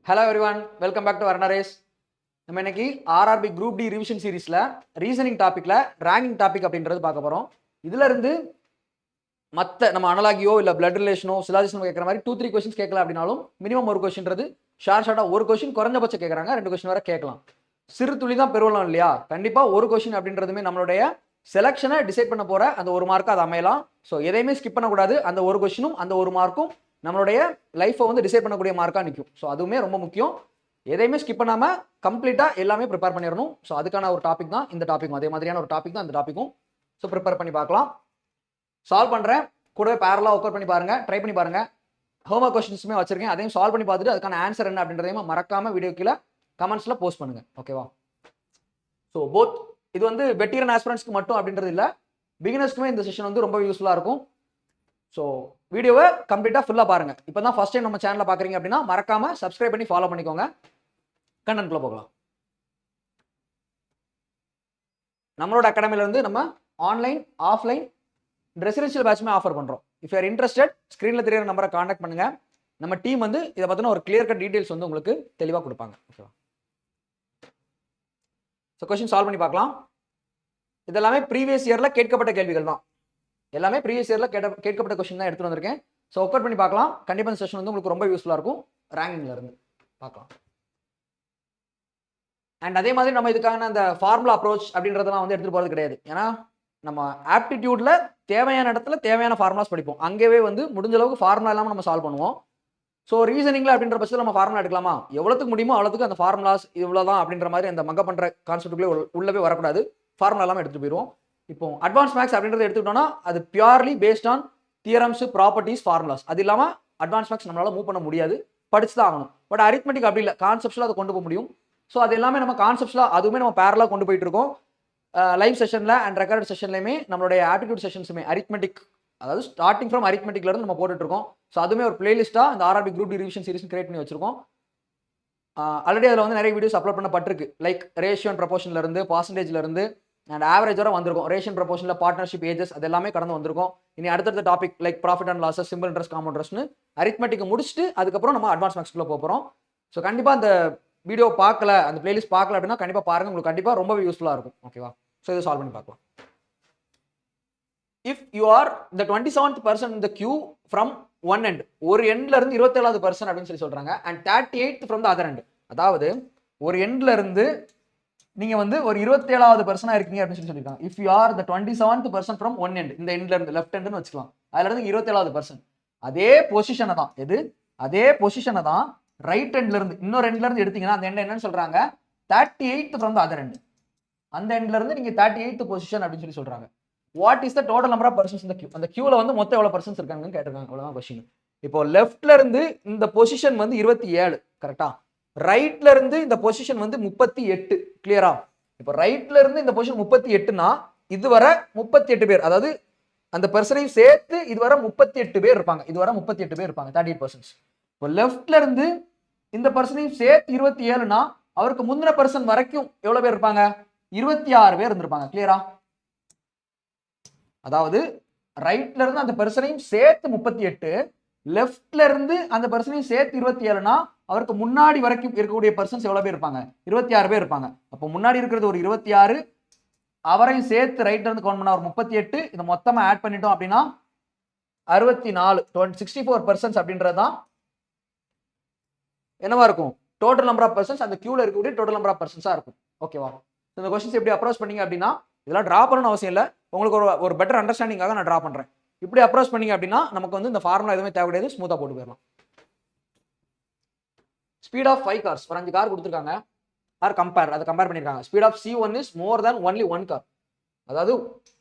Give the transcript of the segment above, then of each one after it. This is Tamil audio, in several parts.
Hello everyone, welcome back to Varna Race. நம்ம இன்னைக்கு ஆர்ஆர்பி குரூப் டி ரிவிஷன் சீரீஸ்ல ரீசனிங் டாபிக்ல ரேங்கிங் டாபிக் அப்படின்றது பார்க்க போறோம். இதுல இருந்து மற்ற நம்ம அனலாகியோ இல்ல பிளட் ரிலேஷனோ சிலாஜிஸ்னோ கேட்கற மாதிரி 2-3 கொஸ்டின்ஸ் கேட்கல அப்படின்னாலும் மினிமம் ஒரு கொஸ்டின்றது ஷார்ட்டா ஒரு கொஸ்டின் குறைஞ்சபட்சம் கேட்கறாங்க, 2 கொஸ்டின் வரை கேட்கலாம். சிறு துளி தான் பெருவலாம் இல்லையா? கண்டிப்பா ஒரு கொஸ்டின் அப்படின்றதுமே நம்மளுடைய செலக்ஷனை டிசைட் பண்ண போற அந்த ஒரு மார்க் அது அமையலாம். ஸோ எதையுமே ஸ்கிப் பண்ணக்கூடாது. அந்த ஒரு கொஸ்டினும் அந்த ஒரு மார்க்கும் நம்மளுடைய லைஃப்பை வந்து டிசைட் பண்ணக்கூடிய மார்க்காக நிற்கும். ஸோ அதுவுமே ரொம்ப முக்கியம். எதையுமே ஸ்கிப் பண்ணாம கம்ப்ளீட்டா எல்லாமே ப்ரிப்பேர் பண்ணிடணும். ஸோ அதுக்கான ஒரு டாபிக் தான் இந்த டாபிக்கும், அதே மாதிரியான ஒரு டாபிக் தான் இந்த டாபிக்கும். ஸோ ப்ரிப்பேர் பண்ணி பார்க்கலாம். சால்வ் பண்றேன், கூடவே பேரலா ஒர்க் பண்ணி பாருங்க, ட்ரை பண்ணி பாருங்க. ஹோம்ஒர்க் கொஸ்டின்ஸுமே வச்சிருக்கேன், அதையும் சால்வ் பண்ணி பார்த்துட்டு அதுக்கான ஆன்சர் என்ன அப்படின்றதையும் மறக்காம வீடியோ கீழே கமெண்ட்ஸ்ல போஸ்ட் பண்ணுங்க. ஓகேவா? ஸோ போத் இது வந்து வெட்டியரன் ஆஸ்பிரண்ட்ஸ்க்கு மட்டும் அப்படின்றது இல்லை, பிகினர்ஸ்க்குமே இந்த செஷன் வந்து ரொம்ப யூஸ்ஃபுல்லாக இருக்கும். ஸோ வீடியோவை கம்ப்ளீட்டாக ஃபுல்லாக பாருங்க. இப்போ தான் ஃபர்ஸ்ட் டைம் நம்ம சேனலை பார்க்குறீங்க அப்படின்னா மறக்காம சப்ஸ்கிரைப் பண்ணி ஃபாலோ பண்ணிக்கோங்க. கண்டென்ட்குள்ள போகலாம். நம்மளோட அகாடமில இருந்து நம்ம ஆன்லைன் ஆஃப்லைன் ரெசிடென்ஷியல் பேட்ச்மே ஆஃபர் பண்ணுறோம். இஃப் யூஆர் இன்ட்ரெஸ்டட் ஸ்க்ரீனில் தெரியுற நம்பரை கான்டாக்ட் பண்ணுங்க. நம்ம டீம் வந்து இதை பற்றின ஒரு கிளியர் கட் டீடைல்ஸ் வந்து உங்களுக்கு தெளிவாக கொடுப்பாங்க. ஓகேவா? ஸோ கொஸ்டின் சால்வ் பண்ணி பார்க்கலாம். இதெல்லாமே ப்ரீவியஸ் இயரில் கேட்கப்பட்ட கேள்விகள் தான். எல்லாமே ப்ரீவியஸ் இயரில் கேட்கப்பட்ட கொஸ்டின் தான் எடுத்துகிட்டு வந்திருக்கேன். ஸோ ஒர்க் அவுட் பண்ணி பார்க்கலாம். கண்டிப்பாக இந்த செஷன் வந்து உங்களுக்கு ரொம்ப யூஸ்ஃபுல்லாக இருக்கும். ரேங்கிங்ல இருந்து பார்க்கலாம். அண்ட் அதே மாதிரி நம்ம இதுக்கான அந்த ஃபார்முலா அப்ரோச் அப்படின்றதெல்லாம் வந்து எடுத்துகிட்டு போகிறது கிடையாது. ஏன்னா நம்ம ஆப்டிடியூட்ல தேவையான இடத்துல தேவையான ஃபார்முலாஸ் படிப்போம். அங்கேயே வந்து முடிஞ்ச அளவுக்கு ஃபார்முலா இல்லாமல் நம்ம சால்வ் பண்ணுவோம். ஸோ ரீசனிங்ல அப்படின்ற பட்சத்தில் நம்ம ஃபார்முலா எடுக்கலாமா? எவ்வளோத்துக்கு முடியுமோ அவ்வளோத்துக்கு அந்த ஃபார்முலாஸ் இவ்வளோதான் அப்படின்ற மாதிரி அந்த மங்க பண்ணுற கான்செப்ட்டுக்குள்ளே உள்ளவே வரக்கூடாது. ஃபார்முலா இல்லாமல் எடுத்துகிட்டு போயிடுவோம். இப்போ அட்வான்ஸ் மேக்ஸ் அப்படின்றத எடுத்துக்கிட்டோம்னா அது purely based on theorems, properties, formulas. அது இல்லாமல் அட்வான்ஸ் மேக்ஸ் நம்மளால மூவ் பண்ண முடியாது, படிச்சு தான் ஆகணும். பட் அரித்மெட்டிக் அப்படி இல்லை, கான்செப்ட்ஸ்ல அதை கொண்டு போக முடியும். ஸோ அது எல்லாமே நம்ம கான்செப்ட்ஸ்ல அதுவுமே நம்ம பேரலாக கொண்டு போயிட்டு இருக்கோம். லைவ் செஷன்ல அண்ட் ரெக்கார்ட் செஷன்லையுமே நம்மளுடைய ஆப்டிடியூட் செஷன்ஸுமே அரித்மெட்டிக், அதாவது ஸ்டார்டிங் ஃப்ரம் அரித்மெட்டிக்ல இருந்து நம்ம போட்டுட்டு இருக்கோம். ஸோ அதுவுமே ஒரு பிளேலிஸ்டா இந்த RRB group D revision series create பண்ணி வச்சிருக்கோம். ஆல்ரெடி அதில் வந்து நிறைய வீடியோஸ் அப்லோட் பண்ணப்பட்டிருக்கு. லைக் ரேஷியோ அண்ட் ப்ரொபோஷன்ல இருந்து, பர்சன்டேஜ்ல இருந்து அண்ட் ஆவரேஜ் வரை வந்திருக்கும். ரேஷன் ப்ரொபோஷன்ல பார்ட்னர்ஷிப், ஏஜஸ் அது எல்லாமே கடந்து வந்திருக்கும். இனி அடுத்தடுத்த topic like profit and losses, simple interest, compound இன்ட்ரெஸ்ட்னு அரித்மெட்டிக் முடிச்சுட்டு அதுக்கப்புறம் நம்ம அட்வான்ஸ் மேக்ஸ்க்குள்ள போகிறோம். ஸோ கண்டிப்பாக அந்த வீடியோ பார்க்கல, அந்த பிளேலிஸ்ட் பார்க்கல அப்படின்னா கண்டிப்பாக பாருங்க, உங்களுக்கு கண்டிப்பாக ரொம்பவே யூஸ்ஃபுல்லாக இருக்கும். ஓகேவா? ஸோ இதை சால்வ் பண்ணி பார்க்கலாம். If you are the 27th person in the queue from one end, ஒரு எண்ட்ல இருந்து 27வது பர்சன் அப்படின்னு சொல்லி சொல்றாங்க, and 38th from the other end, அதாவது ஒரு எண்ட்ல இருந்து நீங்க வந்து ஒரு 27வது பர்சனா இருக்கீங்க அப்படின்னு சொல்லி சொல்லிருக்காங்க. If you are the 27th person from one end, இந்த எண்ட்ல இருந்து லெஃப்ட் எண்ட்னு வச்சுக்கலாம், அதுல இருந்து 27வது பர்சன் அதே பொசிஷனை தான், அதே பொசிஷனை தான் ரைட் எண்ட்ல இருந்து இன்னொரு எண்ட்ல இருந்து எடுத்தீங்கன்னா அந்த எண்ட் என்னன்னு சொல்றாங்க? 38th from the other end. அந்த எண்ட்ல இருந்து நீங்க 38th பொசிஷன் அப்படின்னு சொல்லி சொல்றாங்க. What is the total number of persons இந்த கியூ? அந்த கியூல வந்து மொத்தம் எவ்வளவு பர்சன்ஸ் இருக்காங்கன்னு கேட்டிருக்காங்க. அவ்வளவுதான் கொஸ்டின். இப்போ லெஃப்ட்ல இருந்து இந்த பொசிஷன் வந்து 27, கரெக்டா? ரைட்ல இருந்து இந்த பொசிஷன் வந்து 38, கிளியரா? இப்போ ரைட்ல இருந்து இந்த பொசிஷன் 38னா இதுவரை 38 பேர், அதாவது அந்த பர்சனையும் சேர்த்து இதுவரை 38 பேர் இருப்பாங்க. இதுவரை 38 பேர் இருப்பாங்க, 38%. இப்போ லெஃப்ட்ல இருந்து இந்த பர்சனையும் சேர்த்து 27னா அவருக்கு முந்தின பர்சன் வரைக்கும் எவ்வளவு பேர் இருப்பாங்க? 26 பேர் இருந்திருப்பாங்க, கிளியரா? அதாவது ரைட்ல இருந்து அந்த பர்சனையும் சேர்த்து 38, லெஃப்ட்ல இருந்து அந்த பர்சனையும் சேர்த்து 27னா அவருக்கு முன்னாடி வரைக்கும் இருக்கக்கூடிய பர்சன்ஸ் எவ்வளவு பேர் இருப்பாங்க? 26 பேர் இருப்பாங்க. அப்போ முன்னாடி இருக்கிறது ஒரு 26, அவரையும் சேர்த்து ரைட்ல இருந்து கவுண்ட் பண்ணா ஒரு 38, இதை மொத்தமா ஆட் பண்ணிட்டோம் அப்படின்னா 64, 64% அப்படின்றதுதான் என்னவா இருக்கும்? டோட்டல் நம்பர் ஆஃப் பர்சன்ஸ் அந்த கியூல இருக்கக்கூடிய டோட்டல் நம்பர் ஆஃப் பர்சன்ஸா இருக்கும். ஓகேவா? இந்த கொஸ்டின்ஸ் எப்படி அப்ரோச் பண்ணீங்க அப்படின்னா, இதெல்லாம் டிரா பண்ணணும் அவசியம் இல்லை, உங்களுக்கு ஒரு பெட்டர் அண்டர்ஸ்டாண்டிங்காக நான் டிரா பண்றேன். இப்படி அப்ரோச் பண்ணீங்க அப்படின்னா நமக்கு வந்து இந்த ஃபார்முலா எதுவுமே தேவை கிடையாது, ஸ்மூத்தா போட்டு போயிடலாம். ஸ்பீட் ஆஃப் 5 cars, ஒரு 5 கார் கொடுத்துருக்காங்க, ஆர் அதை கம்பேர் பண்ணிருக்காங்க. Speed of C1 is more than only 1 car. அதாவது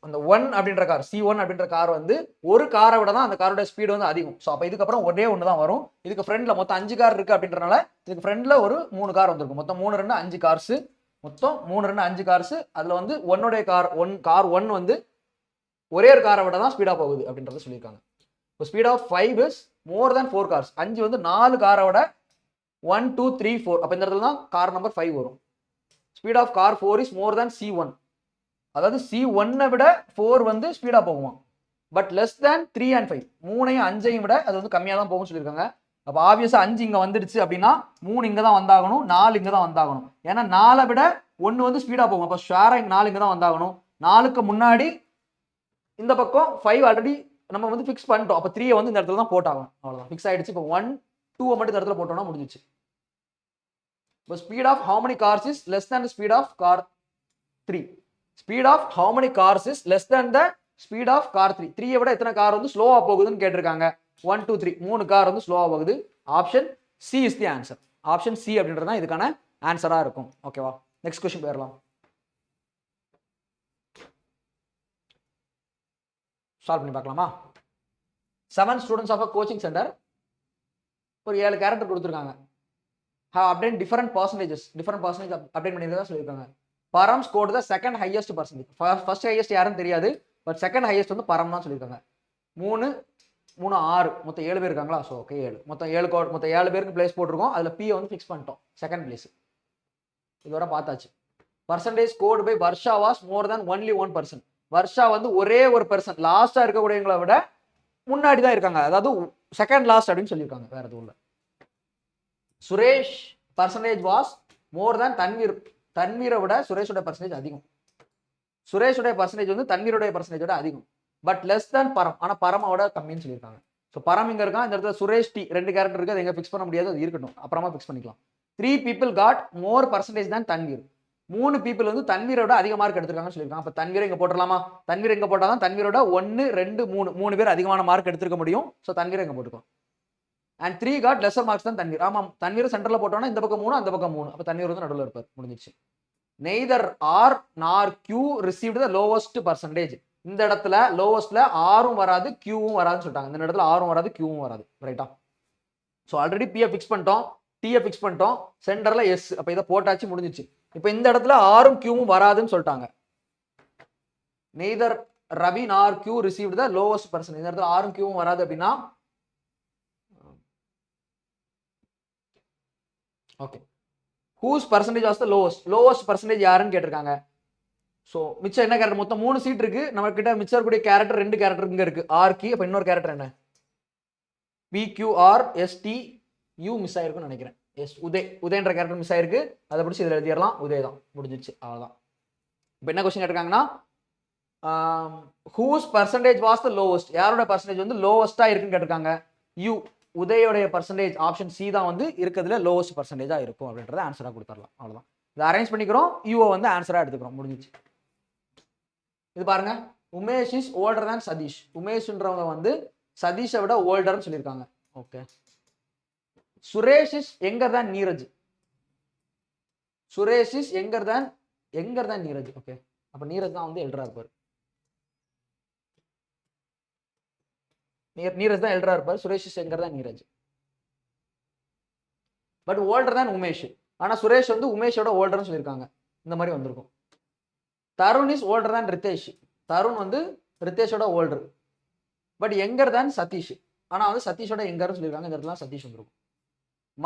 அந்த 1 அப்படின்ற கார், C1 அப்படின்ற கார் வந்து ஒரு காரை விட தான் அந்த காரோட ஸ்பீடு வந்து அதிகம். ஸோ அப்போ இதுக்கப்புறம் ஒரே ஒன்று தான் வரும். இதுக்கு ஃப்ரண்ட்ல மொத்தம் 5 கார் இருக்கு அப்படின்றனால இதுக்கு ஃப்ரண்ட்ல ஒரு 3 கார் வந்திருக்கும். மொத்தம் 3 2 5 கார்ஸ், மொத்தம் 3 2 5 கார்ஸ். அதுல வந்து ஒன்னுடைய கார் 1 வந்து ஒரே ஒரு காரை விட தான் ஸ்பீடா போகுது அப்படின்றத சொல்லியிருக்காங்க. இப்போ speed of 5 is more than 4 cars. 5 வந்து 4 காரை விட 1 2 3 4, அப்போ இந்த இடத்துல தான் கார் நம்பர் 5 வரும். Speed of car 4 is more than C1, அதாவது C1 விட 4 வந்து ஸ்பீடா போகுமா, பட் லெஸ் தேன் 3 and 5, 3ஐயும் 5ஐயும் விட அது வந்து கம்மியாக தான் போகும்னு சொல்லியிருக்காங்க. அப்போ ஆப்வியஸாக 5 இங்கே வந்துடுச்சு அப்படின்னா 3 இங்கே தான் வந்தாகணும், 4 இங்கே தான் வந்தாகணும். ஏன்னா 4 விட 1 வந்து ஸ்பீடாக போகும். அப்போ ஷேராக 4 இங்கே தான் வந்தாகணும். 4க்கு முன்னாடி இந்த பக்கம் 5 ஆல்ரெடி நம்ம வந்து ஃபிக்ஸ் பண்ணிட்டோம். அப்போ 3 வந்து இந்த இடத்துல தான் போட்டாகணும். அவ்வளோதான், ஃபிக்ஸ் ஆயிடுச்சு. இப்போ 1 2 மட்டும் இந்த இடத்துல போட்டோம்னா முடிஞ்சிச்சு. இப்போ speed of how many cars is less than speed of car 3. Speed of how many cars is less than the speed of car 3. 3 விட எத்தனை கார் வந்து ஸ்லோவா போகுதுன்னு கேட்டிருக்காங்க. 1 2 3 3 கார் வந்து ஸ்லோவா போகுது. Option C is the answer. Option C அப்படின்றது தான் இதுக்கான ஆன்சரா இருக்கும். ஓகேவா, நெக்ஸ்ட் क्वेश्चन போயிடலாம். சால்வ் பண்ணி பார்க்கலாமா? 7 students of a coaching centre, ஒரு 7 கேரக்டர் கொடுத்துருக்காங்க. have obtained different percentages update பண்ணிருக்கதா சொல்லியிருக்காங்க. Param scored the second highest percentage. First highest யாருன்னு தெரியாது, பட் செகண்ட் ஹையஸ்ட் வந்து பரம் தான் சொல்லியிருக்காங்க. 3 3 6 மொத்தம் 7 பேர் இருக்காங்களா? ஸோ ஓகே 7 மொத்தம் 7 கோட் மொத்தம் 7 பேருக்கு பிளேஸ் போட்டிருக்கோம். அதில் பி வந்து ஃபிக்ஸ் பண்ணிட்டோம் செகண்ட் பிளேஸ். இதுவரை பார்த்தாச்சு. Percentage scored by Varsha was more than only 1%. Varsha வந்து ஒரே ஒரு பர்சன் லாஸ்டா இருக்கக்கூடியவங்களை விட முன்னாடி தான் இருக்காங்க, அதாவது செகண்ட் லாஸ்ட் அப்படின்னு சொல்லியிருக்காங்க. வேற எதுவும் இல்லை. சுரேஷ் பர்சன்டேஜ் வாஸ் மோர் தேன் தன்வீர். தன்வீரை விட சுரேஷோட பர்சன்டேஜ் அதிகம். சுரேஷோட பர்சன்டேஜ் வந்து தன்வீரோட பர்சன்டேஜோட அதிகம். பட் லெஸ் தேன் பரம். ஆனால் பரமோட கம்மின்னு சொல்லியிருக்காங்க. ஸோ பரம் இங்கே இருக்கான். இந்த இடத்துல சுரேஷ் டி 2 கேரக்டர் இருக்குது. அது எங்கே ஃபிக்ஸ் பண்ண முடியாது, அது இருக்கட்டும், அப்புறமா ஃபிக்ஸ் பண்ணிக்கலாம். 3 people காட் மோர் பர்சன்டேஜ் தான் தன்வீர். 3 people வந்து தன்வீரோட அதிக மார்க் எடுத்திருக்காங்கன்னு சொல்லியிருக்காங்க. அப்போ தன்வீரை இங்கே போட்டுடலாமா? தன்வீர் இங்கே போட்டால் தான் தன்வீரோட 1 2 3 பேர் அதிகமான மார்க் எடுத்திருக்க முடியும். ஸோ தன்வீரை இங்கே போட்டுக்கோ. அண்ட் 3 காட் லெசர் மார்க்ஸ் தான் தன்வீர். ஆமாம், தன்வீர் சென்டரில் போட்டோம்னா இந்த பக்கம் 3 அந்த பக்கம் 3. அப்போ தன்வீர் வந்து நடுவில் இருப்பார். முடிஞ்சிச்சு. Neither R nor Q received the lowest percentage. இந்த இடத்துல லோவஸ்ட்ல ஆரும் வராது கியூவும் வராதுன்னு சொல்லிட்டாங்க. இந்த இடத்துல ஆரும் வராது கியூவும் வராது. ரைட்டா? ஸோ ஆல்ரெடி பியை ஃபிக்ஸ் பண்ணிட்டோம், டியை ஃபிக்ஸ் பண்ணிட்டோம், சென்டர்ல எஸ். அப்போ இதை போட்டாச்சு, முடிஞ்சிச்சு. இப்போ இந்த இடத்துல ஆரும் கியூவும் வராதுன்னு சொல்லிட்டாங்க. Neither Ravi nor Q received the lowest percentage. இந்த இடத்துல ஆரும் கியூவும் வராது அப்படின்னா okay, whose percentage was the lowest. Lowest percentage யாருன்னு கேட்டிருக்காங்க. ஸோ மிச்சம் என்ன கேரக்டர்? மொத்தம் 3 சீட் இருக்கு நம்ம கிட்ட. மிச்சம் இருக்கக்கூடிய கேரக்டர் 2 கேரக்டர் இங்க இருக்கு. ஆர்கி. அப்போ இன்னொரு கேரக்டர் என்ன? பிக்யூஆர் எஸ்டி யூ மிஸ் ஆயிருக்குன்னு நினைக்கிறேன். எஸ் உதய். உதயன்ற கேரக்டர் மிஸ் ஆயிருக்கு. அதை பிடிச்சி இதில் எழுதிடலாம். உதய் தான். முடிஞ்சிச்சு, அவ்வளோதான். இப்போ என்ன கொஸ்டின் கேட்டிருக்காங்கன்னா whose percentage was the lowest. யாரோட பர்சன்டேஜ் வந்து லோவஸ்டா இருக்குன்னு கேட்டிருக்காங்க. யூ உதயோடைய பர்சன்டேஜ் ஆப்ஷன் சி தான் வந்து இருக்கிறதுல லோவஸ்ட் பர்சன்டேஜா இருக்கும் அப்படின்றத ஆன்சரா கொடுத்துடலாம். அவ்வளோதான். இதை அரேஞ்ச் பண்ணிக்கிறோம். யூவை வந்து ஆன்சரா எடுத்துக்கிறோம். முடிஞ்சிச்சு. இது பாருங்க, உமேஷ் இஸ் ஓல்டர் தான் சதீஷ். உமேஷ்ன்றவங்க வந்து சதீஷை விட ஓல்டர்னு சொல்லியிருக்காங்க. ஓகே. சுரேஷ் இஸ் எங்கர் தான் நீரஜ். சுரேஷ் இஸ் எங்கர் தான் நீரஜ். ஓகே, அப்ப நீரஜ் தான் வந்து எல்டரா இருப்பார். நீரஜ் தான் எல்டரா இருப்பார். சுரேஷ் இஸ் எங்கர் தான் நீரஜ். பட் ஓல்டர் தான் உமேஷ். ஆனா சுரேஷ் வந்து உமேஷோட ஓல்டர்னு சொல்லியிருக்காங்க. இந்த மாதிரி வந்திருக்கும். தருண் இஸ் ஓல்டர் தான் ரித்தேஷ். தருண் வந்து ரித்தேஷோட ஓல்டர். பட் எங்கர் தான் சதீஷ். ஆனா வந்து சதீஷோட எங்கர்னு சொல்லியிருக்காங்க. இந்த இடத்துல சதீஷ் வந்துருக்கும்.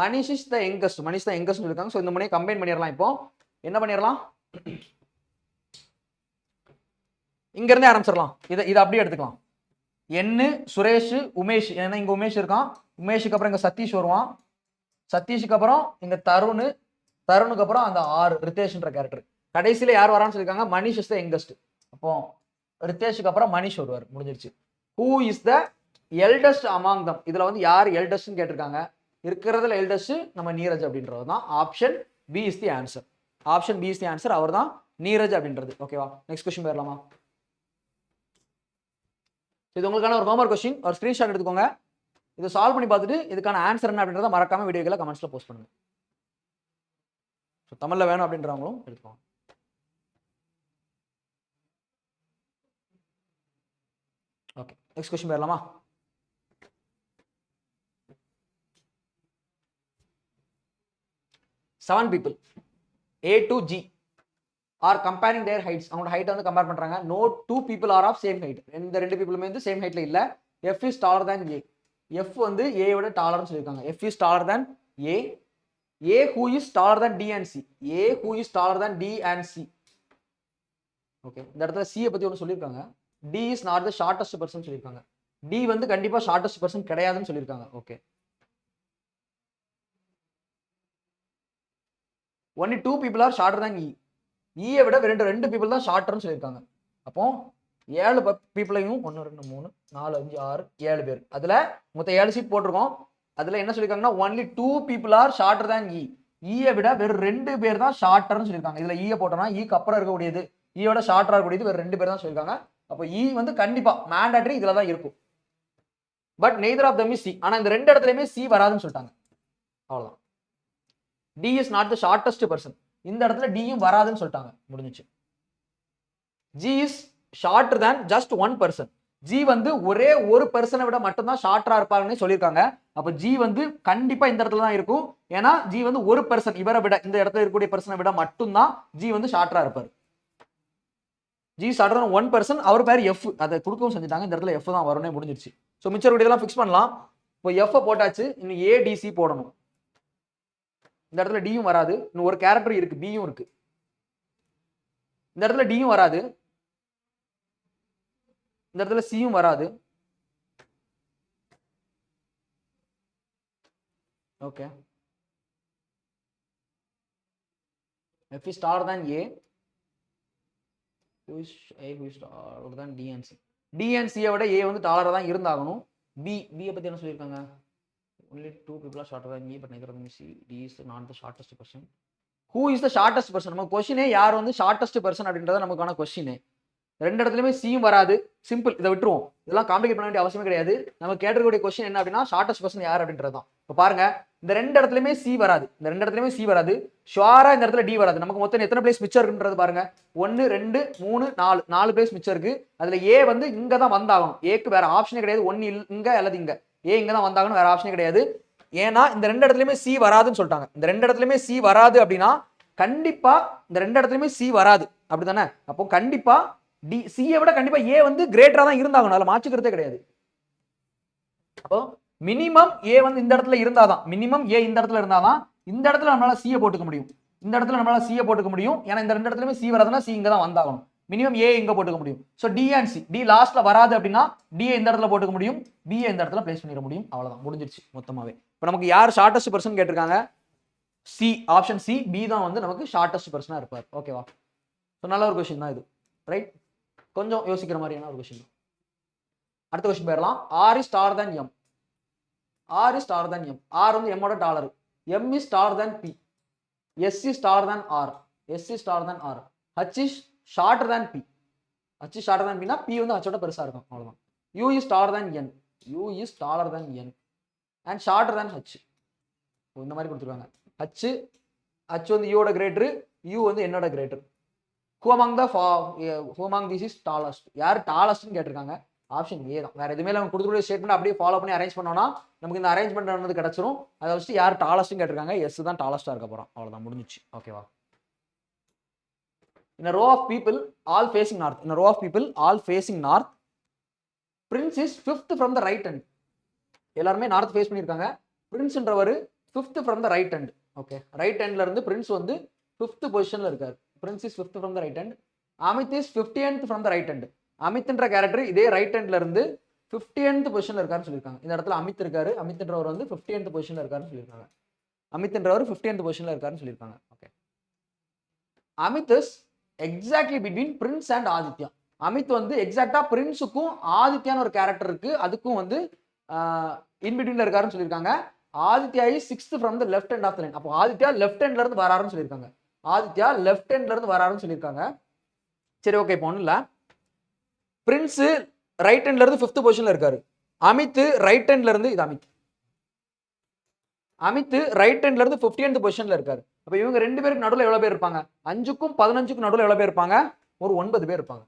Manish is the youngest. Manish தான் யங்கஸ்ட் சொல்லியிருக்காங்க. ஸோ இந்த மணியை கம்பைன் பண்ணிடலாம். இப்போ என்ன பண்ணிடலாம்? இங்க இருந்தே ஆரம்பிச்சிடலாம். இதை அப்படியே எடுத்துக்கலாம். என்ன சுரேஷ் உமேஷ். ஏன்னா இங்க உமேஷ் இருக்கான். உமேஷுக்கு அப்புறம் இங்க சதீஷ் வருவான். சதீஷுக்கு அப்புறம் இங்க தருண். தருணுக்கு அப்புறம் அந்த 6 ரித்தேஷ்ன்ற கேரக்டர். கடைசியில யார் வரான்னு சொல்லியிருக்காங்க? Manish is the youngest. அப்போ ரித்தேஷுக்கு அப்புறம் மனிஷ் வருவார். முடிஞ்சிருச்சு. Who is the eldest among தம். இதுல வந்து யார் எல்டஸ்ட்னு கேட்டிருக்காங்க. இருக்கிறதுல எல்டஸ்ட் நம்ம நீரஜ் அப்படின்றது தான். Option B is the answer. Option B is the answer. அவர் தான் நீரஜ் அப்படின்றது. ஓகேவா, நெக்ஸ்ட் கொஸ்டின் போயிடலாமா? இது உங்களுக்கான ஒரு ஹோம்வொர்க் கொஸ்டின். ஒரு ஸ்கிரீன்ஷாட் எடுத்துக்கோங்க. இதை சால்வ் பண்ணி பார்த்துட்டு இதுக்கான ஆன்சர் என்ன அப்படின்றத மறக்காம வீடியோக்களை கமெண்ட்ஸ்ல போஸ்ட் பண்ணுங்க. ஸோ தமிழ்ல வேணும் அப்படின்றவங்களும் எடுத்துக்கோங்க. ஓகே, நெக்ஸ்ட் கொஸ்டின் போயிடலாமா? Seven people A to G are comparing their heights. அவங்களோட ஹைட் வந்து கம்பேர் பண்றாங்க. No two people are of same height. இந்த 2 பீப்புளுமே வந்து சேம் ஹைட்ல இல்ல. F is taller than A. F வந்து A விட டாலர்னு சொல்லியிருக்காங்க. F is taller than A. A who is taller than D and C. A who is taller than D and C. Okay, இந்த இடத்துல C பத்தி ஒன்று சொல்லியிருக்காங்க. D is not the shortest person சொல்லியிருக்காங்க. D வந்து கண்டிப்பா ஷார்ட்டஸ்ட் பர்சன் கிடையாதுன்னு சொல்லியிருக்காங்க. Okay, only 2 people are shorter than E. ஈயை விட ரெண்டு பீப்புள் தான் ஷார்ட்டர்னு சொல்லியிருக்காங்க. அப்போ 7 பீப்புளையும் 1 2 3 4 5 6 7 பேர், அதுல மொத்தம் 7 சீட் போட்டிருக்கோம். அதுல என்ன சொல்லியிருக்காங்கன்னா only 2 people are shorter than E. ஈயை விட வெறும் 2 பேர் தான் ஷார்ட்டர்னு சொல்லியிருக்காங்க. இதுல ஈயை போட்டோம்னா ஈக்கு அப்புறம் இருக்கக்கூடியது, ஈயோட ஷார்ட்டரா இருக்கக்கூடியது வேற 2 பேர் தான் சொல்லியிருக்காங்க. அப்போ இ வந்து கண்டிப்பா மேண்டேட்டரி இதுல தான் இருக்கும். But neither of them is C. ஆனா இந்த ரெண்டு இடத்துலயுமே சி வராதுன்னு சொல்லிட்டாங்க. அவ்வளவுதான். D is not the shortest person. இந்த இடத்துல டியும் வராதுன்னு சொல்லிட்டாங்க, முடிஞ்சிச்சு. G is shorter than just one person. G வந்து ஒரே ஒரு பர்சனை விட மட்டும்தான் ஷார்ட்டரா இருப்பாங்கன்னு சொல்லியிருக்காங்க. அப்ப ஜி வந்து கண்டிப்பா இந்த இடத்துல தான் இருக்கும். ஏன்னா ஜி வந்து ஒரு பர்சன், இவரை விட இந்த இடத்துல இருக்கக்கூடிய பர்சனை விட மட்டும்தான் ஜி வந்து ஷார்ட்டரா இருப்பார். G shorter than one person. அவர் பேர் எஃப், அதை கொடுக்கவும் செஞ்சுட்டாங்க. இந்த இடத்துல எஃப் தான் வரும்னே முடிஞ்சிருச்சு. ஸோ மிச்சர் இதெல்லாம் ஃபிக்ஸ் பண்ணலாம். இப்போ எஃப் போட்டாச்சு, இன்னும் ஏடிசி போடணும். இந்த இடத்துல டியும் வராது. இன்னும் ஒரு கேரக்டர் இருக்கு, பியும் இருக்கு. இந்த இடத்துல டியும் வராது, இந்த இடத்துல சியும் வராது. ஓகே, எஃப் இஸ் ஸ்டார் தான் ஏ, who is taller than D and C. D and C விட A வந்து டாலரா தான் இருந்தாகணும். B பத்தி என்ன சொல்லியிருக்காங்க? Only 2 people are shorter than E, but neither of them is C. D is not the shortest person. Who is the shortest person? நம்ம கொஸ்டினே யார் வந்து ஷார்ட்டஸ்ட் பர்சன் அப்படின்றத நமக்கான கொஸ்டின். ரெண்டு இடத்துலயுமே சியும் வராது. சிம்பிள், இதை விட்டுருவோம். இதெல்லாம் காம்ப்ளிகேட் பண்ண வேண்டிய அவசியமே கிடையாது. நம்ம கேட்கக்கூடிய கொஸ்டின் என்ன அப்படின்னா ஷார்ட்டஸ்ட் பர்சன் யார் அப்படின்றது தான். இப்போ பாருங்க, இந்த ரெண்டு இடத்துலயுமே சி வராது, இந்த ரெண்டு இடத்துலயுமே சி வராது. ஷுவரா இந்த இடத்துல டி வராது. நமக்கு மொத்தம் எத்தனை பிளேஸ் மிச்சம் இருக்குன்றது பாருங்க. 1 2 3 4 4 பிளேஸ் மிச்சம் இருக்கு. அதுல ஏ வந்து இங்க தான் வந்தாகணும். ஏக்கு வேற ஆப்ஷனே கிடையாது. ஒன்னு இங்க அல்லது இங்க. ஏ இங்க தான் வந்தாகணும், வேற ஆப்ஷனே கிடையாது. ஏன்னா இந்த ரெண்டு இடத்துலயுமே சி வராதுன்னு சொல்லிட்டாங்க. இந்த ரெண்டு இடத்துலயுமே சி வராது அப்படின்னா கண்டிப்பா இந்த ரெண்டு இடத்துலயுமே சி வராது, அப்படிதானே? அப்போ கண்டிப்பா டி சியை விட கண்டிப்பா ஏ வந்து கிரேட்டரா தான் இருந்தாகணும், அதுல மாற்றுக்கிறதே கிடையாது. அப்போ மினிமம் ஏ வந்து இந்த இடத்துல இருந்தாதான், மினிமம் ஏ இந்த இடத்துல இருந்தாதான் இந்த இடத்துல நம்மளால சியை போட்டுக்க முடியும். இந்த இடத்துல நம்மளால சியை போட்டுக்க முடியும். ஏன்னா இந்த ரெண்டு இடத்துலயுமே சி வராதுன்னா சி இங்க தான் வந்தாகணும். மினிமம் ஏ இங்க போட்டுக்க முடியும். So D and C, D லாஸ்ட்ல வராது அப்படின்னா டி இந்த இடத்துல போட்டுக்க முடியும், பி இந்த இடத்துல பிளேஸ் பண்ணிட முடியும். அவ்வளவுதான், முடிஞ்சிருச்சு மொத்தமாவே. இப்போ நமக்கு யார் ஷார்ட்டஸ்ட் பர்சன் கேட்டிருக்காங்க? சி, ஆப்ஷன் சி, பி தான் வந்து நமக்கு ஷார்ட்டஸ்ட் பர்சனா இருப்பார். ஓகேவா? ஸோ நல்ல ஒரு கொஸ்டின் தான் இது, ரைட்? கொஞ்சம் யோசிக்கிற மாதிரியான ஒரு கொஸ்டின். அடுத்த கொஸ்டின் போயிடலாம். R is taller than M. R is taller than M. R வந்து எம்மோட taller. M is taller than B. S is taller than R. S is taller than R. H is shorter than B. H is shorter than பினா பி வந்து ஹச்சோட பெருசா இருக்கும், அவ்வளவுதான். U is taller than N. U is taller than N and shorter than H. இந்த மாதிரி கொடுத்துருவாங்க. ஹச் ஹச் வந்து யூவோட கிரேட்டர், யூ வந்து என்னோட greater. who among these is tallest? யார் டாலஸ்ட்னு கேட்டிருக்காங்க. ஆப்ஷன் ஏ தான். வேற எதுவுமே நம்ம கொடுத்துக்கூடிய ஸ்டேட்மெண்ட் அப்படியே ஃபாலோ பண்ணி அரேஞ்ச் பண்ணோம்னா நமக்கு இந்த அரேஞ்ச்மெண்ட் வந்து கிடைச்சிரும். அதை வச்சு யார் டாலஸ்ட்னு கேட்டிருக்காங்க, எஸ் தான் டாலஸ்டா இருக்க போறோம். அவ்வளவுதான், முடிஞ்சிச்சு. ஓகேவா? In a row of people all facing north. In a row of people all facing north. Prince is 5th from the right hand. எல்லாருமே நார்த் ஃபேஸ் பண்ணியிருக்காங்க. பிரின்ஸ்ன்றவர் 5th from the right hand. Okay, right ஹேண்ட்ல இருந்து பிரின்ஸ் வந்து 5th பொசிஷன்ல இருக்காரு. Prince is 5th from the right hand. Amit is 50th from the right hand. அமித்ன்ற கேரக்டர் இதே ரைட் ஹேண்ட்ல இருந்து 50th பொசிஷன்ல இருக்காருன்னு சொல்லியிருக்காங்க. இந்த இடத்துல அமித் இருக்காரு. அமித்ன்றவர் வந்து 50th பொசிஷன்ல இருக்காருன்னு சொல்லியிருக்காங்க. அமித்ன்றவர் 50th பொசிஷன்ல இருக்காருன்னு சொல்லியிருக்காங்க. Okay, Amit is exactly between Prince and Aditya. Amit வந்து எக்ஸாக்டா பிரின்ஸுக்கும் ஆதித்யான்னு ஒரு கேரக்டர் இருக்கு, அதுக்கும் வந்து இன் பிட்வீன்ல இருக்காருன்னு சொல்லியிருக்காங்க. Aditya is 6th from the left hand of the line. அப்போ ஆதித்யா லெஃப்ட் ஹேண்ட்ல இருந்து வராருன்னு சொல்லியிருக்காங்க. ஆதித்யா லெஃப்ட் ஹேண்ட்ல இருந்து வராருன்னு சொல்லியிருக்காங்க. சரி, ஓகே. இப்போ ஒன்றும் இல்லை, பிரின்ஸ் ரைட் ஹேண்ட்ல இருந்து 5th பொசிஷன்ல இருக்காரு. அமித் ரைட் ஹேண்ட்ல இருந்து, இது அமித், அமித் ரைட் ஹேண்ட்ல இருந்து 50th பொசிஷன்ல இருக்காரு. அப்ப இவங்க ரெண்டு பேருக்கு நடுவில் எவ்வளவு பேர் இருப்பாங்க? 5க்கும் 15க்கும் நடுவில் எவ்வளவு பேர் இருப்பாங்க? ஒரு 9 பேர் இருப்பாங்க.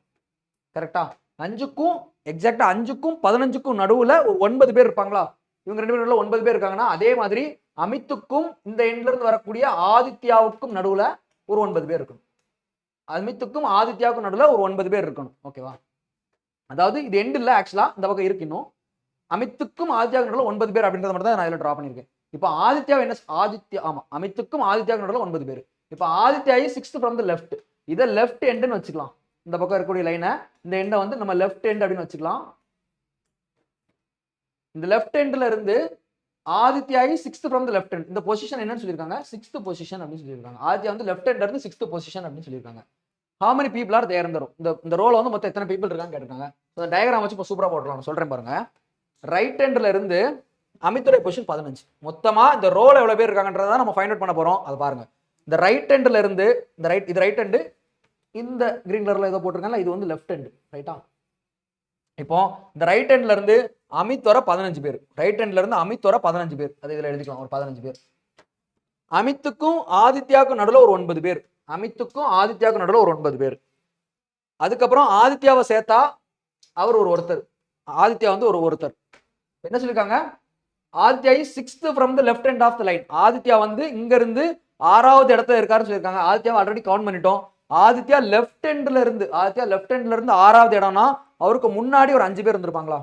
கரெக்டா? 5க்கும் எக்ஸாக்டா 5க்கும் 15க்கும் நடுவுல ஒரு 9 பேர் இருப்பாங்களா? இவங்க ரெண்டு பேரும் 9 பேர் இருக்காங்கன்னா அதே மாதிரி அமித்துக்கும் இந்த எண்ட்ல இருந்து வரக்கூடிய ஆதித்யாவுக்கும் நடுவுல ஒரு 9 பேர் இருக்கணும். அமித்துக்கும் ஆதித்யாவுக்கும் நடுவுல ஒரு 9 பேர் இருக்கணும். ஓகேவா? அதாவது இது எண்ட் இல்ல, ஆக்சுவலா இந்த பக்கம் இருக்கு. இன்னும் அமித்துக்கும் ஆதித்யாவுக்கும் நடுவுல 9 பேர் அப்படின்றத மட்டும் தான் நான் இதுல டிரா பண்ணிருக்கேன். இப்போ ஆதித்யா என்ன? ஆதித்யா, ஆமா, அமித்துக்கும் ஆதித்யாவுக்கும் நடுவுல 9 பேர். இப்போ Aditya 6th from the left. இதை லெஃப்ட் எண்ட்னு வச்சுக்கலாம். இந்த பக்கம் இருக்கக்கூடிய லைனை, இந்த எண்டை வந்து நம்ம லெஃப்ட் எண்ட் அப்படின்னு வச்சுக்கலாம். இந்த லெஃப்ட் எண்ட்ல இருந்து Aditya is 6th from the left hand. இந்த பொசிஷன் என்னன்னு சொல்லியிருக்காங்க, 6th பொசிஷன் அப்படின்னு சொல்லியிருக்காங்க. ஆதித்யா வந்து லெஃப்ட் ஹேண்ட்ல இருந்து 6th பொசிஷன் அப்படின்னு சொல்லியிருக்காங்க. how many people are there in the row? இந்த ரோல வந்து மொத்தம் எத்தனை பீப்புள் இருக்காங்க கேட்டிருக்காங்க. இந்த டயக்ராம் வச்சு இப்போ சூப்பரா போட்டுடலாம். சொல்றேன் பாருங்க. ரைட் ஹேண்ட்ல இருந்து அமித்துடைய பொசிஷன் 15. மொத்தமா இந்த ரோல எவ்வளவு பேர் இருக்காங்கன்றத நம்ம ஃபைண்ட் அவுட் பண்ண போறோம். அது பாருங்க. இந்த ரைட் ஹேண்ட்ல இருந்து இது ரைட் ஹேண்ட், இந்த கிரீன் கலர்ல ஏதோ போட்டிருக்காங்கல்ல, இது வந்து லெஃப்ட் ஹேண்ட். ரைட்டா? இப்போ இந்த ரைட் ஹேண்ட்ல இருந்து அமித் வர 15 பேர். ரைட் ஹேண்ட்ல இருந்து அமித் வர 15 பேர். அது இதுல எழுதிக்கலாம், ஒரு 15 பேர். அமித்துக்கும் ஆதித்யாவுக்கும் நடுவில் ஒரு 9 பேர். அமித்துக்கும் ஆதித்யாவுக்கும் நடுவில் ஒரு 9 பேர். அதுக்கப்புறம் ஆதித்யாவை சேர்த்தா அவர் ஒருத்தர். ஆதித்யா வந்து ஒருத்தர். என்ன சொல்லியிருக்காங்க, Aditya is 6th from the left hand of the line. Aditya வந்து இங்க இருந்து 6வது இடத்துல இருக்காருன்னு சொல்லியிருக்காங்க. ஆதித்யாவை ஆல்ரெடி கவுண்ட் பண்ணிட்டோம். ஆதித்யா லெஃப்ட் ஹேண்ட்ல இருந்து 6வது இடம்னா அவருக்கு முன்னாடி ஒரு 5 பேர் இருந்திருப்பாங்களா?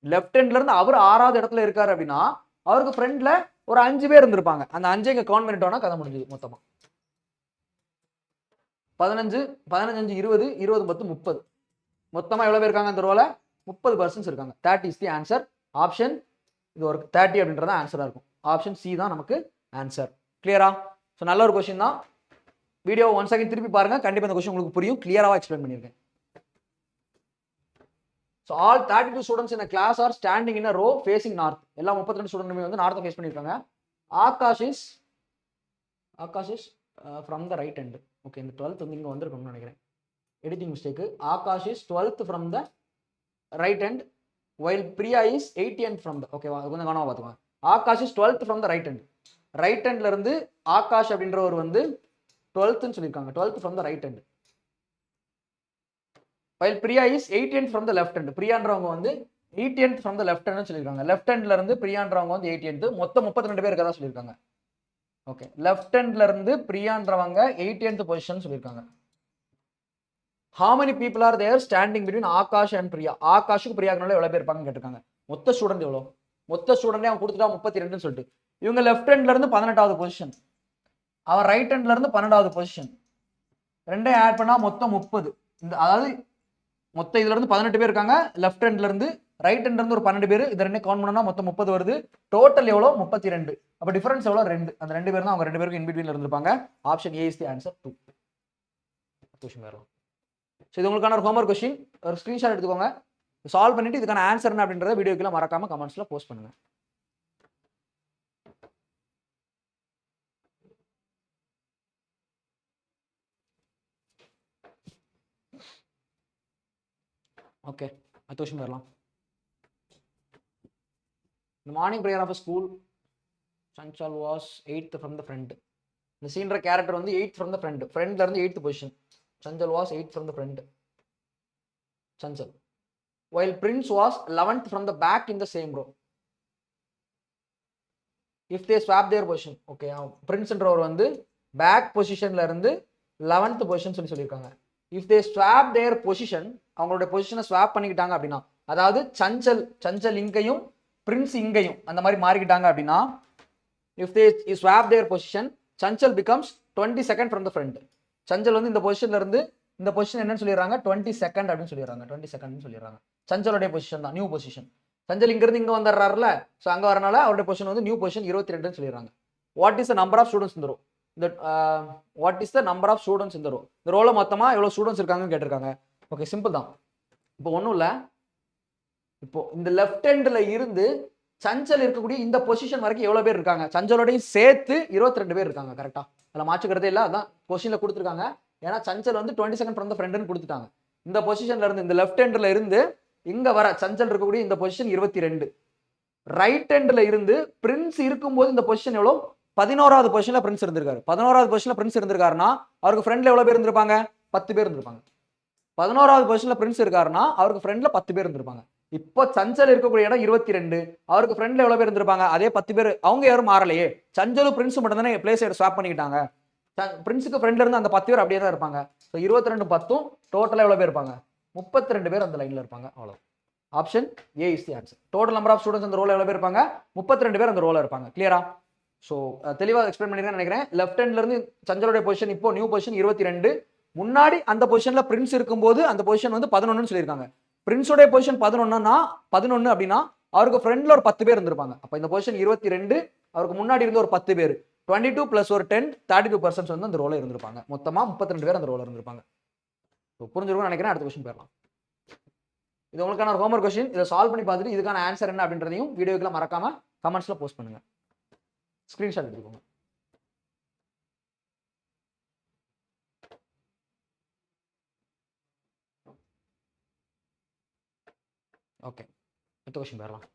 லெஃப்ட் ஹேண்ட்ல இருந்து அவர் 6வது இடத்துல இருக்காரு அப்படின்னா அவருக்கு ஃப்ரண்ட்ல ஒரு 5 பேர் இருந்திருப்பாங்க. அந்த 5 இங்க கவுண்ட் பண்ணிட்டோம்னா கதை முடிஞ்சது. மொத்தமா 15 15 20 20 10 30. மொத்தமா எவ்வளவு பேர் இருக்காங்க அந்த ரோல? 30% இருக்காங்க. that is the answer. Option இது ஒரு 30 அப்படின்றத ஆன்சரா இருக்கும். ஆப்ஷன் சி தான் நமக்கு ஆன்சர். கிளியரா? ஸோ நல்ல ஒரு கொஸ்டின் தான். வீடியோ ஒன் செகண்ட் திருப்பி பாருங்க, கண்டிப்பா இந்த கொஸ்டின் உங்களுக்கு புரியும். கிளியராக எக்ஸ்பிளைன் பண்ணியிருக்கேன். So all 32 students in a class are standing in a row facing north. எல்லா 32 ஸ்டூடெண்ட்மே வந்து நார்த் ஃபேஸ் பண்ணிருக்காங்க. Akash is from the right hand. Okay, இந்த 12th வந்து இங்க வந்திருக்கும்னு நினைக்கிறேன். Editing mistake. Akash is 12th from the right hand while Priya is 18th from the. ஓகேவா? அது கொஞ்சம் கவனமா பாத்துக்கோங்க. Akash is 12th from the right hand. Right ஹேண்ட்ல இருந்து ஆகாஷ் அப்படின்றவர் வந்து 12th ன்னு சொல்லிருக்காங்க. 12th from the right hand. while Priya is 18th from the left hand. பிரியான்றவங்க வந்து 18th from the left hand ன்னு சொல்லிருக்காங்க. லெஃப்ட் ஹேண்ட்ல இருந்து பிரியான்றவங்க வந்து 18th. மொத்தம் 32 பேர் இருக்கதா சொல்லிருக்காங்க. ஓகே, லெஃப்ட் ஹேண்ட்ல இருந்து பிரியான்றவங்க 18th பொசிஷன் சொல்லிருக்காங்க. how many people are there standing between Akash and Priya? ஆகாஷுக்கு பிரியாக்கு நடுவுல எவ்வளவு பேர் இருப்பாங்கன்னு கேட்டிருக்காங்க. மொத்த ஸ்டூடெண்ட் எவ்வளவு? மொத்த ஸ்டூடெண்டே அவன் கொடுத்துட்டா 32ன்னு சொல்லிட்டு. இவங்க லெஃப்ட் ஹேண்ட்ல இருந்து 18வது பொசிஷன், அவன் ரைட் ஹேண்ட்ல இருந்து 12வது பொசிஷன். ரெண்டையும் ஆட் பண்ணா மொத்தம் 30. இந்த அதாவது மொத்தம் இதுல இருந்து 18 பேர் இருக்காங்க. லெஃப்ட் ஹேண்ட்ல இருந்து ரைட் ஹேண்ட்ல இருந்து ஒரு 12 பேர். இது ரெண்டே கவுண்ட் பண்ணா மொத்தம் 30 வருது. டோட்டல் எவ்வளவு? 32. அப்ப டிஃபரன்ஸ் எவ்வளவு? 2. அந்த 2 பேர் தான் அவங்க 2 பேருக்கு இன் பிட்வீன்ல இருந்திருப்பாங்க. Option A is the answer 2. Question வரலாம். சோ இது உங்களுக்கான ஒரு ஹோம்வொர்க் क्वेश्चन. ஒரு ஸ்கிரீன்ஷாட் எடுத்துக்கோங்க. சால்வ் பண்ணிட்டு இதுக்கான ஆன்சர் என்ன அப்படிங்கறத வீடியோக்குள்ள மறக்காம கமெண்ட்ஸ்ல போஸ்ட் பண்ணுங்க. ஓகே, அடுத்த क्वेश्चन வரலாம். The morning prayer of a school, Chanchal was 8th from the front. இந்த சீன்ற கேரக்டர் வந்து 8th from the front. ஃப்ரண்ட்ல இருந்து 8th position. Chanchal was 8th from the front. Chanchal. While Prince was 11th from the back in the same row. If they swap their position. Okay, பிரின்ஸ்ன்றவர் வந்து பேக் பொசிஷன்ல இருந்து 11th பொசிஷன் சொல்லியிருக்காங்க. If they swap their position, அவங்களுடைய பொசிஷனை ஸ்வாப் பண்ணிக்கிட்டாங்க அப்படின்னா, அதாவது சஞ்சல் இங்கேயும் பிரின்ஸ் இங்கேயும் அந்த மாதிரி மாறிக்கிட்டாங்க அப்படின்னா, if they swap their position, Chanchal becomes 22nd from the front. Chanchal வந்து இந்த பொசிஷன்ல இருந்து இந்த பொசிஷன் என்னன்னு சொல்லிடுறாங்க? 22nd அப்படின்னு சொல்லிடுறாங்க. 22nd சொல்லிடுறாங்க. சஞ்சலோடைய பொசிஷன் தான் நியூ பொசிஷன். சஞ்சல் இங்க இருந்து இங்க வந்துடுறாருல, ஸோ அங்க வரனால அவருடைய பொசிஷன் வந்து நியூ பொசிஷன் 22ன்னு சொல்லிடுறாங்க. What is the number of students இந்த row? What is the number of students இந்த ரோ? இந்த ரோல மொத்தமா எவ்வளவு ஸ்டூடெண்ட்ஸ் இருக்காங்கன்னு கேட்டிருக்காங்க. ஓகே, சிம்பிள் தான். இப்போ ஒன்றும் இல்லை, இப்போ இந்த லெஃப்ட் ஹேண்ட்ல இருந்து சஞ்சல் இருக்கக்கூடிய இந்த பொசிஷன் வரைக்கும் எவ்வளவு பேர் இருக்காங்க? சஞ்சலோடையும் சேர்த்து 22 பேர் இருக்காங்க. கரெக்டா? அதில் மாற்றுக்கிறதே இல்லை. அதான் கொஸ்டின்ல கொடுத்துருக்காங்க. ஏன்னா சஞ்சல் வந்து 22nd from the front கொடுத்துட்டாங்க. இந்த பொசிஷன்ல இருந்து இந்த லெஃப்ட் ஹேண்ட்ல இருந்து இங்க வர சஞ்சல் இருக்கக்கூடிய இந்த பொசிஷன் 22. ரைட் ஹேண்ட்ல இருந்து பிரின்ஸ் இருக்கும்போது இந்த பொசிஷன் எவ்வளோ? 11வது பொசிஷன்ல பிரின்ஸ் இருந்திருக்காரு. 11வது பொசிஷன்ல பிரின்ஸ் இருந்திருக்காருன்னா அவருக்கு ஃப்ரண்ட்ல எவ்வளவு பேர் இருந்திருப்பாங்க? 10 பேர் இருந்திருப்பாங்க. 11வது பொசிஷன்ல பிரின்ஸ் இருக்காருன்னா அவருக்கு ஃப்ரண்ட்ல 10 பேர் இருந்திருப்பாங்க. இப்போ சஞ்சல் இருக்கக்கூடிய இடம் 22, அவருக்கு ஃப்ரண்ட்ல எவ்வளவு பேர் இருந்திருப்பாங்க? அதே 10 பேர். அவங்க யாரும் மாறலையே. சஞ்சலும் பிரின்ஸ் மட்டும் தானே பிளேஸ் ஸ்வாப் பண்ணிக்கிட்டாங்க. பிரின்ஸுக்கு ஃப்ரண்ட்ல இருந்து அந்த 10 பேர் அப்படியே தான் இருப்பாங்க. ஸோ 22 10 டோட்டலா எவ்வளவு பேர் இருப்பாங்க? 32 பேர் அந்த லைன்ல இருப்பாங்க. அவ்வளோ. Option A is the answer. Total number of students அந்த ரோல எவ்வளவு பேர் இருப்பாங்க? 32 பேர் அந்த ரோல இருப்பாங்க. கிளியரா? ஸோ தெளிவாக எக்ஸ்பிளைன் பண்ணிருக்கேன்னு நினைக்கிறேன். லெஃப்ட் ஹேண்ட்ல இருந்து சஞ்சலோட பொசிஷன் இப்போ நியூ பொசிஷன் 22. முன்னாடி அந்த பொசிஷன்ல பிரின்ஸ் இருக்கும்போது அந்த பொசிஷன் வந்து 11ன்னு சொல்லியிருக்காங்க. பிரின்ஸோட பொசிஷன் 11 அப்படின்னா அவருக்கு ஃப்ரெண்ட்ல ஒரு 10 பேர் இருந்திருப்பாங்க. அப்ப இந்த பொசிஷன் 22, அவருக்கு முன்னாடி இருந்த ஒரு 10 பேர் 22 பிளஸ் ஒரு 10 32% வந்து அந்த ரோல இருந்திருப்பாங்க. மொத்தமா 32 பேர் அந்த ரோல இருந்திருப்பாங்க. புரிஞ்சிருக்கும்னு நினைக்கிறேன். அடுத்த கொஸ்டின் போயிடலாம். இது உங்களுக்கான ஒரு ஹோம்வொர்க் கொஸ்டின். இதை சால்வ் பண்ணி பார்த்துட்டு இதுக்கான ஆன்சர் என்ன அப்படின்றதையும் வீடியோக்குள்ள மறக்காம கமெண்ட்ஸ்ல போஸ்ட் பண்ணுங்க. ஸ்கிரீன்ஷாட் எடுத்துக்கோங்க. ஓகே, அடுத்த கொஸ்டின் போயிடலாம்.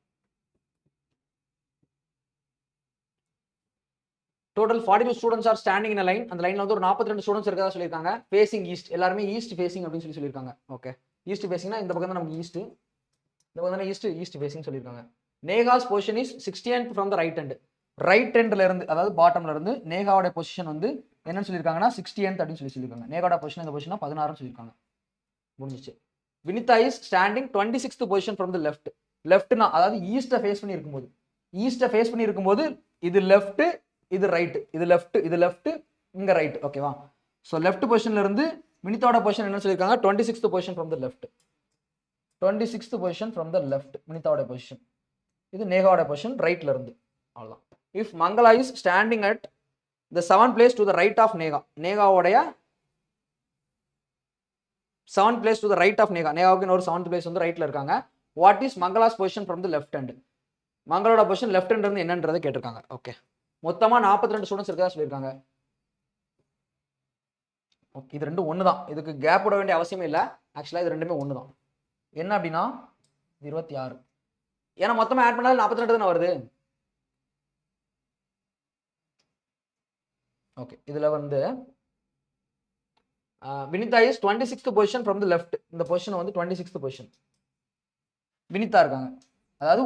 Total 42 students are standing in line. அந்த லைன்ல வந்து ஒரு 42 ஸ்டூடெண்ட்ஸ் இருக்கதா சொல்லியிருக்காங்க. ஃபேசிங் ஈஸ்ட், எல்லாருமே ஈஸ்ட் ஃபேசிங் அப்படின்னு சொல்லியிருக்காங்க. ஓகே, ஈஸ்ட் ஃபேசிங்னா இந்த பக்கம் தான் நமக்கு ஈஸ்ட், இந்த பக்கம் தானே ஈஸ்ட் ஃபேசிங் சொல்லியிருக்காங்க. Neha's position is 60th from the right hand. Right ஹேண்ட்ல இருந்து, அதாவது பாட்டம்ல இருந்து நேகாவோட பொசிஷன் வந்து என்னன்னு சொல்லியிருக்காங்கன்னா 60th அப்படின்னு சொல்லியிருக்காங்க. நேகாவோட பொசிஷன் இந்த பொசிஷனா 16 சொல்லியிருக்காங்க. முடிஞ்சிச்சு. Vinita is standing 26th position from the left. லெஃப்ட்னா அதாவது ஈஸ்ட்டை ஃபேஸ் பண்ணி இருக்கும்போது, ஈஸ்ட்டை ஃபேஸ் பண்ணி இருக்கும்போது இது லெஃப்ட், இது ரைட், இது லெஃப்ட், இங்க ரைட். ஓகேவா? ஸோ லெஃப்ட் பொசிஷன்ல இருந்து வினிதாவோட பொசிஷன் என்ன சொல்லியிருக்காங்க? 26th position from the left. 26th position from the left வினிதாவோட பொசிஷன். இது நேகாவோட பொசிஷன் ரைட்ல இருந்து. அவ்வளவுதான். If Mangala is standing at the 7th place to the right of Neha. நேகாவோடைய 7th place to the right of Neha. நேகாவுக்கு இன்னொரு 7th பிளேஸ் வந்து ரைட்ல இருக்காங்க. What is Mangala's position from the left hand. மங்களோட பொசிஷன் லெஃப்ட் ஹேண்ட் இருந்து என்னன்றதை கேட்டிருக்காங்க. ஓகே, மொத்தமா 42 ஸ்டூடெண்ட்ஸ் இருக்கதா சொல்லியிருக்காங்க. ஓகே, இது ரெண்டும் ஒன்று தான். இதுக்கு கேப் விட வேண்டிய அவசியமே இல்லை. ஆக்சுவலாக இது ரெண்டுமே ஒன்று தான். என்ன அப்படின்னா 26, ஏன்னா மொத்தமாக ஆட் பண்ணாலும் 42 தானே வருது. ஓகே, இதுல வந்து Vinitha is 26th position from the left. இந்த பொசிஷன் வந்து 26th பொசிஷன் வினிதா இருக்காங்க. அதாவது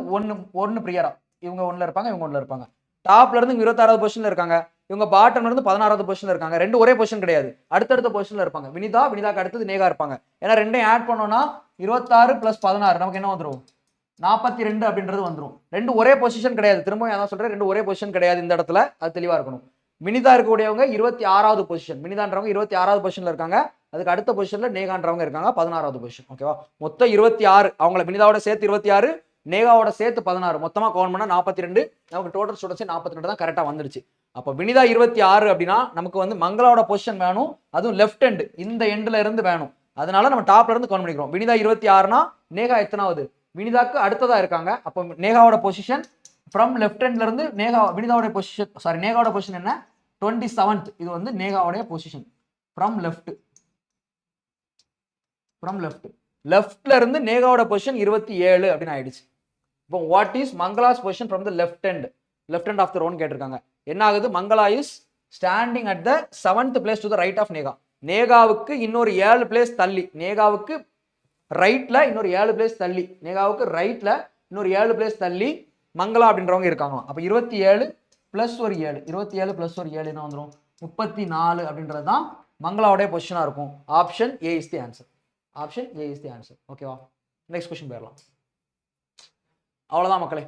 ஒன்னு பிரியரா, இவங்க ஒன்னுல இருப்பாங்க, இவங்க ஒன்னுல இருப்பாங்க. டாப்ல இருந்து 26வது பொசிஷன்ல இருக்காங்க. இவங்க பாட்டம்ல இருந்து 16வது பொசிஷன்ல இருக்காங்க. ரெண்டு ஒரே பொசிஷன் கிடையாது, அடுத்தடுத்த பொசிஷன்ல இருப்பாங்க. வினிதாக்கு அடுத்தது நேகா இருப்பாங்க. ஏன்னா ரெண்டையும் ஆட் பண்ணோம்னா 26 + 16 நமக்கு என்ன வந்துடும்? 42 அப்படின்றது வந்துடும். ரெண்டு ஒரே பொசிஷன் கிடையாது. திரும்ப அதான் சொல்றேன், ரெண்டு ஒரே பொசிஷன் கிடையாது. இந்த இடத்துல அது தெளிவா இருக்கணும். வினிதா இருக்கக்கூடியவங்க 26வது பொசிஷன், வினிதான்றவங்க 26வது பொசிஷன்ல இருக்காங்க. அதுக்கு அடுத்த பொசிஷன்ல நேகான்றவங்க இருக்காங்க 16வது பொசிஷன். ஓகேவா? மொத்தம் 26. அவங்கள வினிதாவோட சேர்த்து 26, நேகாவோட சேர்த்து 16, மொத்தமா கவுண்ட் பண்ணா 42. நமக்கு டோட்டல் ஸ்டூடெண்ட்ஸ் 42 தான் கரெக்டா வந்துருச்சு. அப்ப வினிதா 26 அப்படின்னா நமக்கு வந்து மங்களாவோட பொசிஷன் வேணும், அதுவும் லெஃப்ட் ஹேண்ட் இந்த எண்ட்ல இருந்து வேணும். அதனால நம்ம டாப்ல இருந்து கவுண்ட் பண்ணிக்கிறோம். வினிதா 26னா நேகா எத்தனாவது? வினிதாக்கு அடுத்ததா இருக்காங்க. அப்ப நேகாவோட பொசிஷன் ஃப்ரம் லெஃப்ட் ஹேண்ட்ல இருந்து வினிதாவோட பொசிஷன், சாரி நேகாவோட பொசிஷன் என்ன? 27th. இது வந்து நேகாவோட பொசிஷன் ஃப்ரம் லெஃப்ட். லெஃப்ட்ல இருந்து நேகாவோட பொசிஷன் 27 அப்படின்னு ஆயிடுச்சு. இப்போ what is Mangala's position from the left hand of the ரோன் கேட்டிருக்காங்க. என்ன ஆகுது? Mangala is standing at the 7th place to the right of Neha. நேகாவுக்கு இன்னொரு 7 பிளேஸ் தள்ளி, நேகாவுக்கு ரைட்ல இன்னொரு 7 பிளேஸ் தள்ளி, நேகாவுக்கு ரைட்ல இன்னொரு 7 பிளேஸ் தள்ளி மங்களா அப்படின்றவங்க இருக்காங்க. அப்ப 27 பிளஸ் ஒரு 7, 27 பிளஸ் ஒரு 7 என்ன வந்துடும்? 34 அப்படின்றது தான் மங்களாவுடைய பொசிஷனா இருக்கும். Option A is the answer. Option A is the answer. ஓகேவா? நெக்ஸ்ட் கொஸ்டின் போயிடலாம். அவ்வளோதான் மக்களே.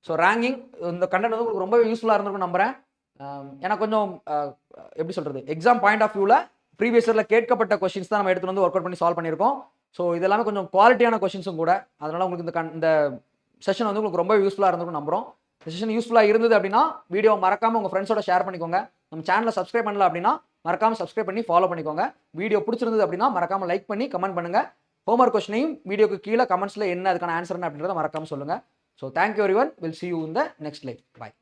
ஸோ ரேங்கிங் இந்த கண்டென்ட் வந்து உங்களுக்கு ரொம்ப யூஸ்ஃபுல்லாக இருந்திருக்கும் நம்புறேன். ஏன்னா கொஞ்சம் எப்படி சொல்றது, எக்ஸாம் பாயிண்ட் ஆஃப் வியூவில் ப்ரீவியஸ் இயரில் கேட்கப்பட்ட கொஸ்டின்ஸ் தான் நம்ம எடுத்துகிட்டு வந்து ஒர்க் அவுட் பண்ணி சால்வ் பண்ணியிருக்கோம். ஸோ இதெல்லாமே கொஞ்சம் குவாலிட்டியான கொஸ்டின்ஸும் கூட. அதனால உங்களுக்கு இந்த செஷன் வந்து உங்களுக்கு ரொம்ப யூஸ்ஃபுல்லாக இருந்திருக்கும் நம்புறோம். இந்த செஷன் யூஸ்ஃபுல்லாக இருந்தது அப்படின்னா வீடியோ மறக்காம உங்கள் ஃப்ரெண்ட்ஸோட ஷேர் பண்ணிக்கோங்க. நம்ம சேனலை சப்ஸ்கிரைப் பண்ணல அப்படின்னா மறக்காம சப்ஸ்கிரைப் பண்ணி ஃபாலோ பண்ணிக்கோங்க. வீடியோ பிடிச்சிருந்தது அப்படின்னா மறக்காம லைக் பண்ணி கமெண்ட் பண்ணுங்க. ஹோம்வொர்க் கொஸ்டினையும் வீடியோக்கு கீழே கமெண்ட்ஸ்ல என்ன அதுக்கான ஆன்சர் அப்படின்றத மறக்காம சொல்லுங்க. So thank you everyone. We'll see you in the next live. Bye.